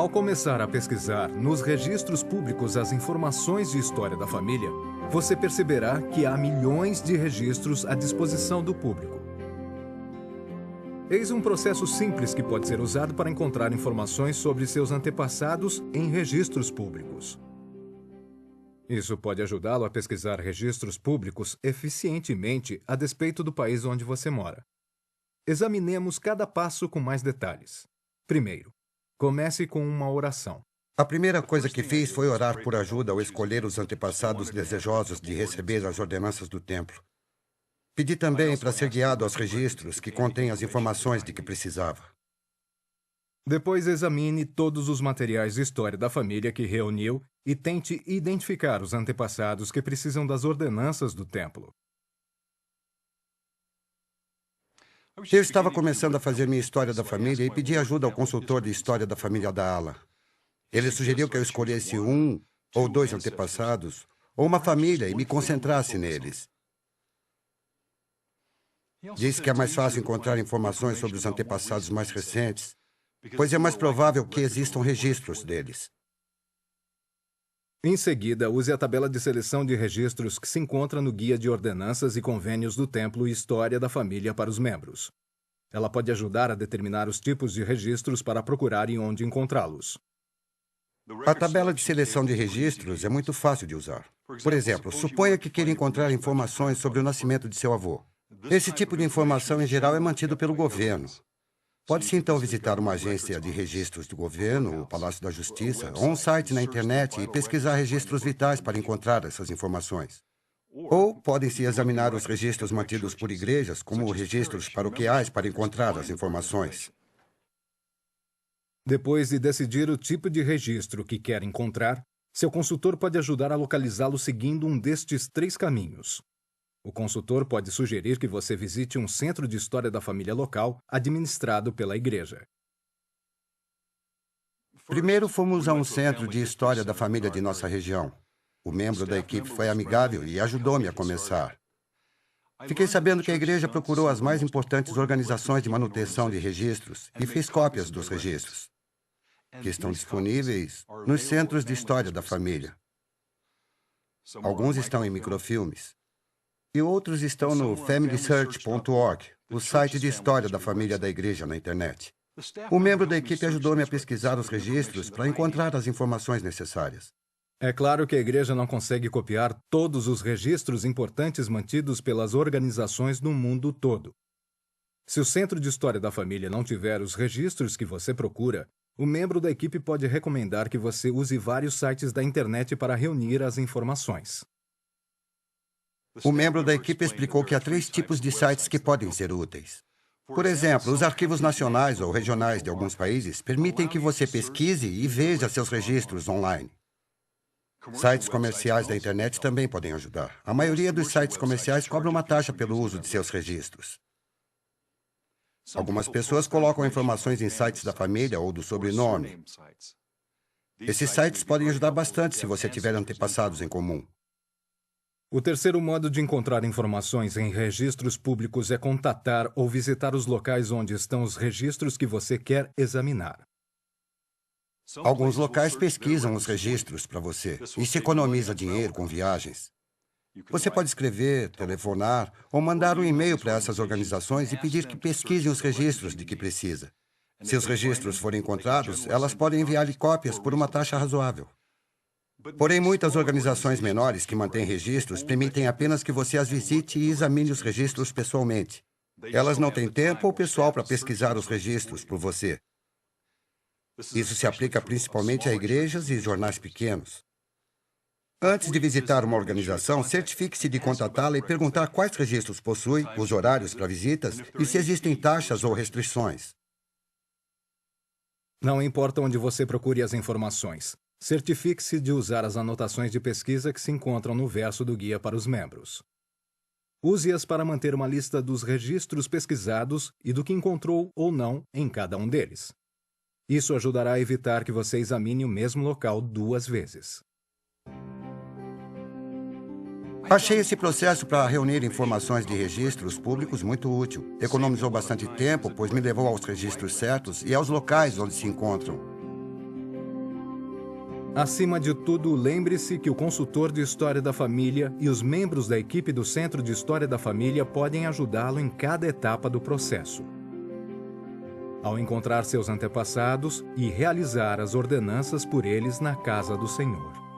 Ao começar a pesquisar nos registros públicos as informações de história da família, você perceberá que há milhões de registros à disposição do público. Eis um processo simples que pode ser usado para encontrar informações sobre seus antepassados em registros públicos. Isso pode ajudá-lo a pesquisar registros públicos eficientemente a despeito do país onde você mora. Examinemos cada passo com mais detalhes. Primeiro, comece com uma oração. A primeira coisa que fiz foi orar por ajuda ao escolher os antepassados desejosos de receber as ordenanças do templo. Pedi também para ser guiado aos registros que contêm as informações de que precisava. Depois examine todos os materiais de história da família que reuniu e tente identificar os antepassados que precisam das ordenanças do templo. Eu estava começando a fazer minha história da família e pedi ajuda ao consultor de história da família da Ala. Ele sugeriu que eu escolhesse um ou dois antepassados, ou uma família, e me concentrasse neles. Disse que é mais fácil encontrar informações sobre os antepassados mais recentes, pois é mais provável que existam registros deles. Em seguida, use a tabela de seleção de registros que se encontra no Guia de Ordenanças e Convênios do Templo e História da Família para os membros. Ela pode ajudar a determinar os tipos de registros para procurar e onde encontrá-los. A tabela de seleção de registros é muito fácil de usar. Por exemplo, suponha que queira encontrar informações sobre o nascimento de seu avô. Esse tipo de informação, em geral, é mantido pelo governo. Pode-se, então, visitar uma agência de registros do governo, o Palácio da Justiça, ou um site na internet e pesquisar registros vitais para encontrar essas informações. Ou podem-se examinar os registros mantidos por igrejas, como registros paroquiais, para encontrar as informações. Depois de decidir o tipo de registro que quer encontrar, seu consultor pode ajudar a localizá-lo seguindo um destes 3 caminhos. O consultor pode sugerir que você visite um centro de história da família local administrado pela igreja. Primeiro fomos a um centro de história da família de nossa região. O membro da equipe foi amigável e ajudou-me a começar. Fiquei sabendo que a igreja procurou as mais importantes organizações de manutenção de registros e fez cópias dos registros, que estão disponíveis nos centros de história da família. Alguns estão em microfilmes. E outros estão no familysearch.org, o site de história da família da igreja na internet. O membro da equipe ajudou-me a pesquisar os registros para encontrar as informações necessárias. É claro que a igreja não consegue copiar todos os registros importantes mantidos pelas organizações no mundo todo. Se o Centro de História da Família não tiver os registros que você procura, o membro da equipe pode recomendar que você use vários sites da internet para reunir as informações. O membro da equipe explicou que há 3 tipos de sites que podem ser úteis. Por exemplo, os arquivos nacionais ou regionais de alguns países permitem que você pesquise e veja seus registros online. Sites comerciais da internet também podem ajudar. A maioria dos sites comerciais cobra uma taxa pelo uso de seus registros. Algumas pessoas colocam informações em sites da família ou do sobrenome. Esses sites podem ajudar bastante se você tiver antepassados em comum. O terceiro modo de encontrar informações em registros públicos é contatar ou visitar os locais onde estão os registros que você quer examinar. Alguns locais pesquisam os registros para você e se economiza dinheiro com viagens. Você pode escrever, telefonar ou mandar um e-mail para essas organizações e pedir que pesquisem os registros de que precisa. Se os registros forem encontrados, elas podem enviar-lhe cópias por uma taxa razoável. Porém, muitas organizações menores que mantêm registros permitem apenas que você as visite e examine os registros pessoalmente. Elas não têm tempo ou pessoal para pesquisar os registros por você. Isso se aplica principalmente a igrejas e jornais pequenos. Antes de visitar uma organização, certifique-se de contatá-la e perguntar quais registros possui, os horários para visitas e se existem taxas ou restrições. Não importa onde você procure as informações. Certifique-se de usar as anotações de pesquisa que se encontram no verso do guia para os membros. Use-as para manter uma lista dos registros pesquisados e do que encontrou ou não em cada um deles. Isso ajudará a evitar que você examine o mesmo local 2 vezes. Achei esse processo para reunir informações de registros públicos muito útil. Economizou bastante tempo, pois me levou aos registros certos e aos locais onde se encontram. Acima de tudo, lembre-se que o consultor de História da Família e os membros da equipe do Centro de História da Família podem ajudá-lo em cada etapa do processo. Ao encontrar seus antepassados e realizar as ordenanças por eles na casa do Senhor.